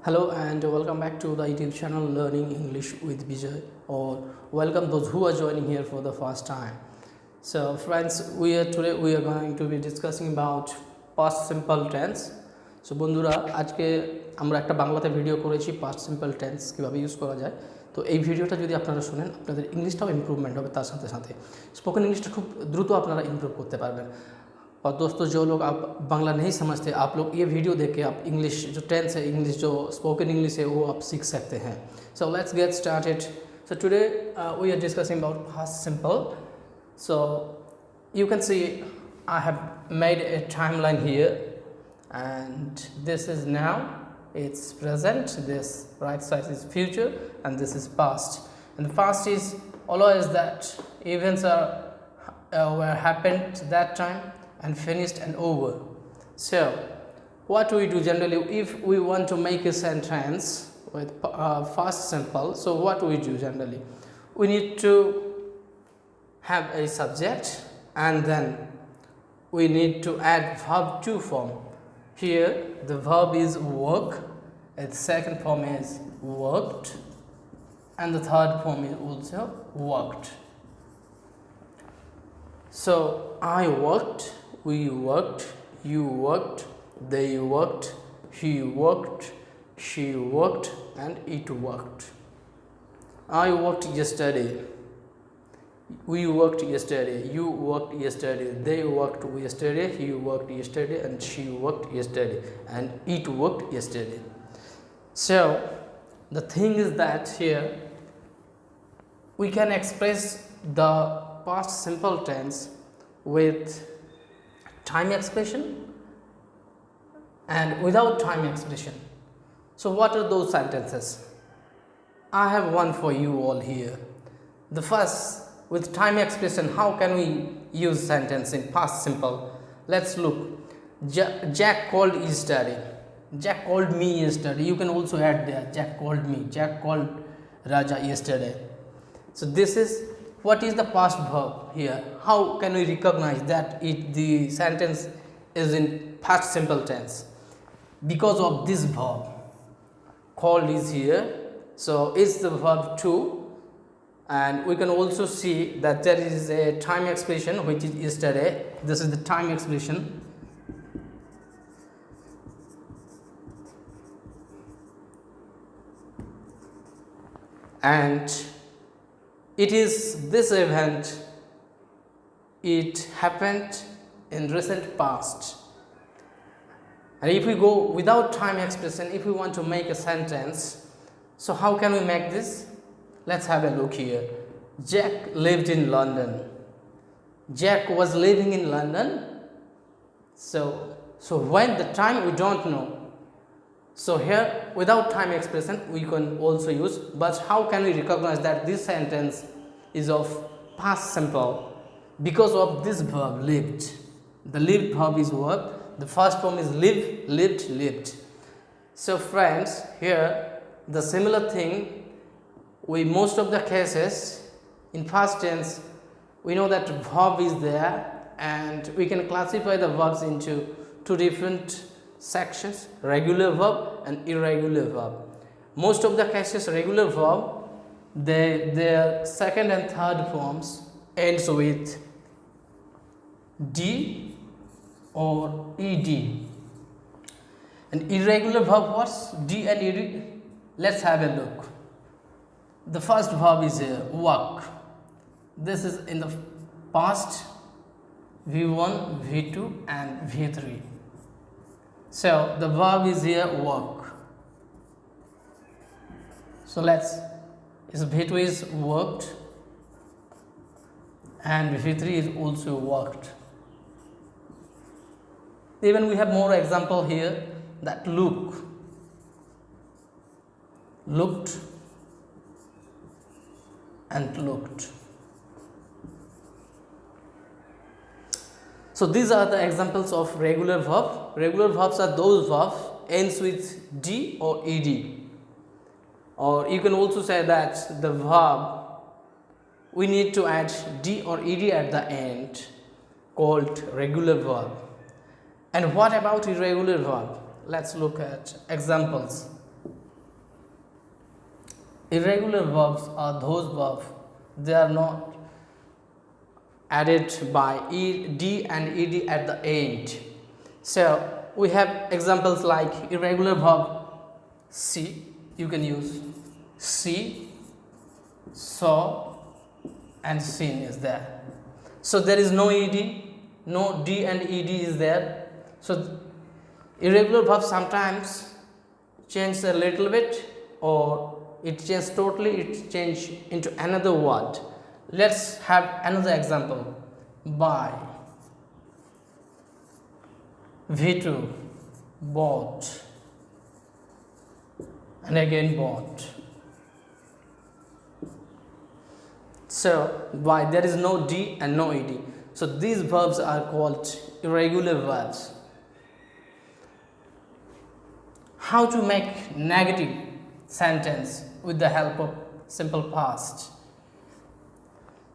Hello and welcome back to the YouTube channel Learning English with Vijay, or welcome those who are joining here for the first time. So friends, today we are going to be discussing about past simple tense. So বন্ধুরা আজকে আমরা একটা বাংলাতে video করেছি past simple tense কিভাবে use করা যায়। তো এই ভিডিওটা যদি আপনারা শুনেন আপনাদের ইংলিশটাও ইমপ্রুভমেন্ট হবে, তার সাথে সাথে স্পোকেন ইংলিশটা খুব দ্রুত আপনারা ইমপ্রুভ করতে পারবেন। और दोस्तों जो लोग आप बांग्ला नहीं समझते, आप लोग ये वीडियो देख के आप इंग्लिश जो टेंस है, इंग्लिश जो स्पोकन इंग्लिश है वो आप सीख सकते हैं। So let's get started. So today we are discussing about past simple. So you can see I have made a timeline here, and this is now, it's present, this right side is future, and this is past. And the past is always that events were happened that time and finished and over. So what we do generally if we want to make a sentence with past simple, so what we do generally, we need to have a subject and then we need to add verb to form. Here the verb is work, its second form is worked, and the third form is also worked. So I worked, we worked, you worked, they worked, he worked, she worked, and it worked. I worked yesterday, we worked yesterday, you worked yesterday, they worked yesterday, he worked yesterday, and she worked yesterday, and it worked yesterday. So the thing is that here we can express the past simple tense with time expression and without time expression. So what are those sentences? I have one for you all here. The first, with time expression, how can we use sentence in past simple? Let's look. Jack called yesterday. Jack called me yesterday. You can also add there, Jack called me, Jack called Raja yesterday. So this is what is the past verb here. How can we recognize that the sentence is in past simple tense? Because of this verb, called is here, so it's the verb to, and we can also see that there is a time expression which is yesterday. This is the time expression, and it is this event, it happened in recent past. And if we go without time expression, if we want to make a sentence, so how can we make this? Let's have a look here. Jack lived in London. Jack was living in London. So when the time we don't know. So here without time expression we can also use, but how can we recognize that this sentence is of past simple? Because of this verb lived. The lived verb is verb. The first form is live, lived, lived. So friends, here the similar thing, we most of the cases in past tense we know that verb is there, and we can classify the verbs into two different sections, regular verb and irregular verb. Most of the cases regular verb, their second and third forms ends with d or ed, and irregular verb what's d and ed? Let's have a look. The first verb is here, work. This is in the past, v1, v2 and v3. So the verb is here, work. So v2 is worked and v3 is also worked. Even we have more example here, that look, looked and looked. So these are the examples of regular verb. Regular verbs are those verbs ends with d or ed, or you can also say that the verb we need to add d or ed at the end, called regular verb. And what about irregular verb? Let's look at examples. Irregular verbs are those verbs they are not added by d and ed at the end. So we have examples like irregular verb see, you can use see, saw and seen is there. So there is no ed, no d and ed is there. So irregular verb sometimes change a little bit, or it change totally, it change into another word. Let's have another example. Buy, V2, bought, and again bought. So why there is no d and no ed. So these verbs are called irregular verbs. How to make negative sentence with the help of simple past.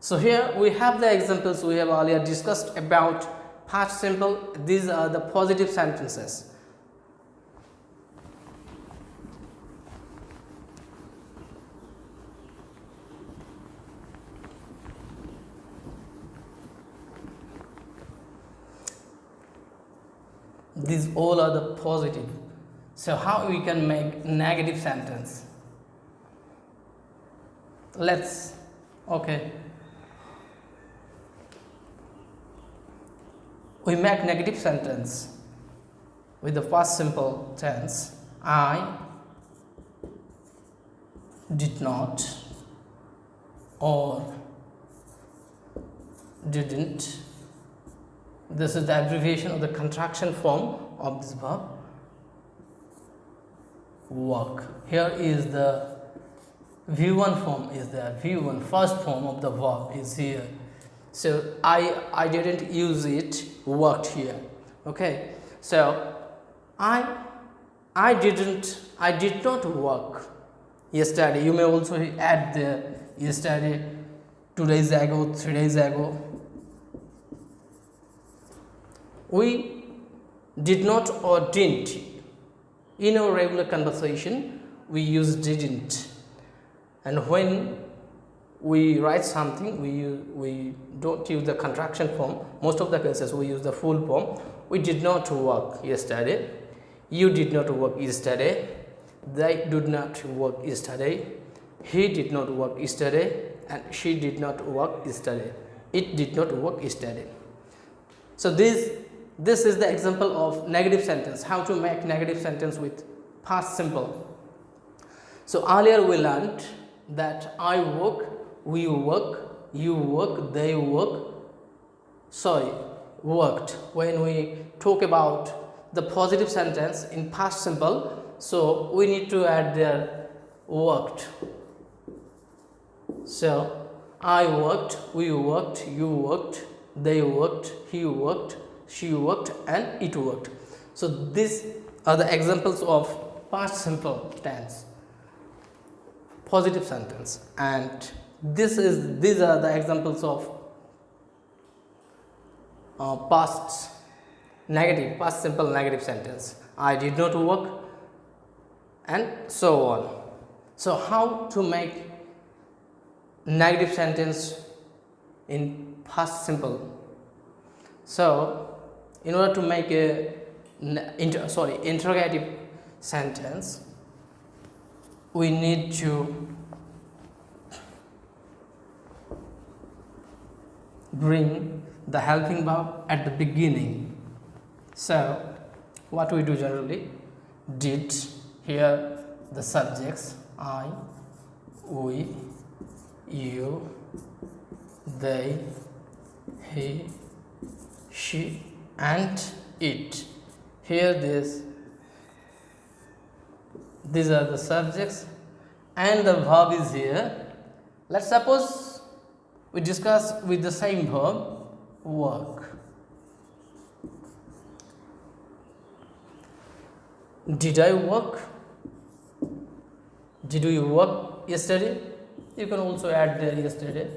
So here we have the examples we have earlier discussed about past simple. These are the positive sentences. These all are the positive. So how we can make negative sentence? Let's, okay. We make negative sentence with the past simple tense. I did not or didn't. This is the abbreviation of the contraction form of this verb. Work. Here is the V1 form is there. V1 first form of the verb is here. So I didn't use it, worked here. Okay. So I did not work yesterday. You may also add the yesterday, 2 days ago, 3 days ago. We did not or didn't. In our regular conversation, we use didn't. And when we write something, we don't use the contraction form. Most of the cases we use the full form. We did not work yesterday. You did not work yesterday. They did not work yesterday. He did not work yesterday. And she did not work yesterday. It did not work yesterday. So this is the example of negative sentence. How to make negative sentence with past simple. So earlier we learned that I work, we work, you work, they work. Sorry, worked. When we talk about the positive sentence in past simple, so we need to add there worked. So I worked, we worked, you worked, they worked, he worked, she worked, and it worked. So these are the examples of past simple tense, positive sentence, and these are the examples of past simple negative sentence. I did not work, and so on. So how to make negative sentence in past simple? So in order to make a interrogative sentence, we need to bring the helping verb at the beginning. So what we do generally, did, here the subjects I, we, you, they, he, she, and it. Here these are the subjects and the verb is here. Let's suppose we discuss with the same verb, work. Did I work? Did you work yesterday? You can also add there yesterday.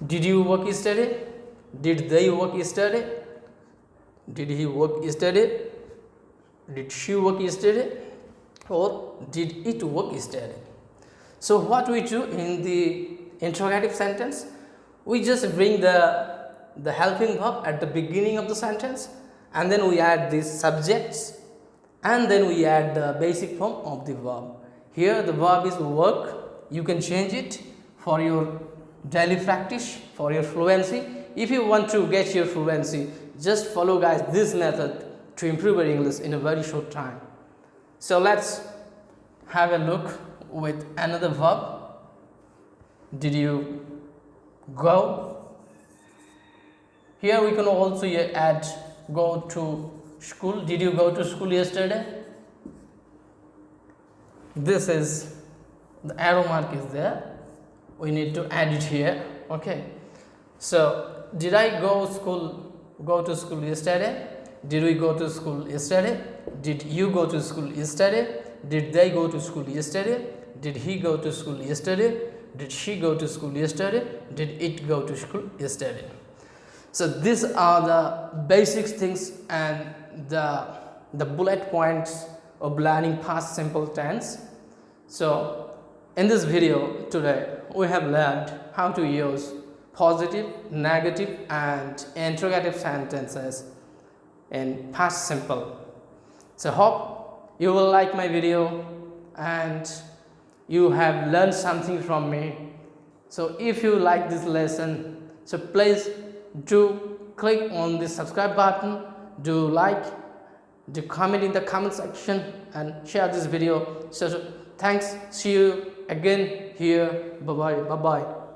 Did you work yesterday? Did they work yesterday? Did he work yesterday? Did she work yesterday? Or did it work yesterday? So what we do in the interrogative sentence, we just bring the helping verb at the beginning of the sentence, and then we add these subjects, and then we add the basic form of the verb. Here the verb is work. You can change it for your daily practice, for your fluency. If you want to get your fluency, just follow guys this method to improve your English in a very short time. So let's have a look with another verb. Did you go? Here we can also add go to school. Did you go to school yesterday? This is the arrow mark is there. We need to add it here. Okay. So did I go to school yesterday? Did we go to school yesterday? Did you go to school yesterday? Did they go to school yesterday? Did he go to school yesterday? Did she go to school yesterday? Did it go to school yesterday? So these are the basic things and the bullet points of learning past simple tense. So in this video today we have learned how to use positive, negative and interrogative sentences in past simple. So hope you will like my video and you have learned something from me. So if you like this lesson, so please do click on the subscribe button, do like, do comment in the comment section and share this video. So thanks, see you again here, bye bye.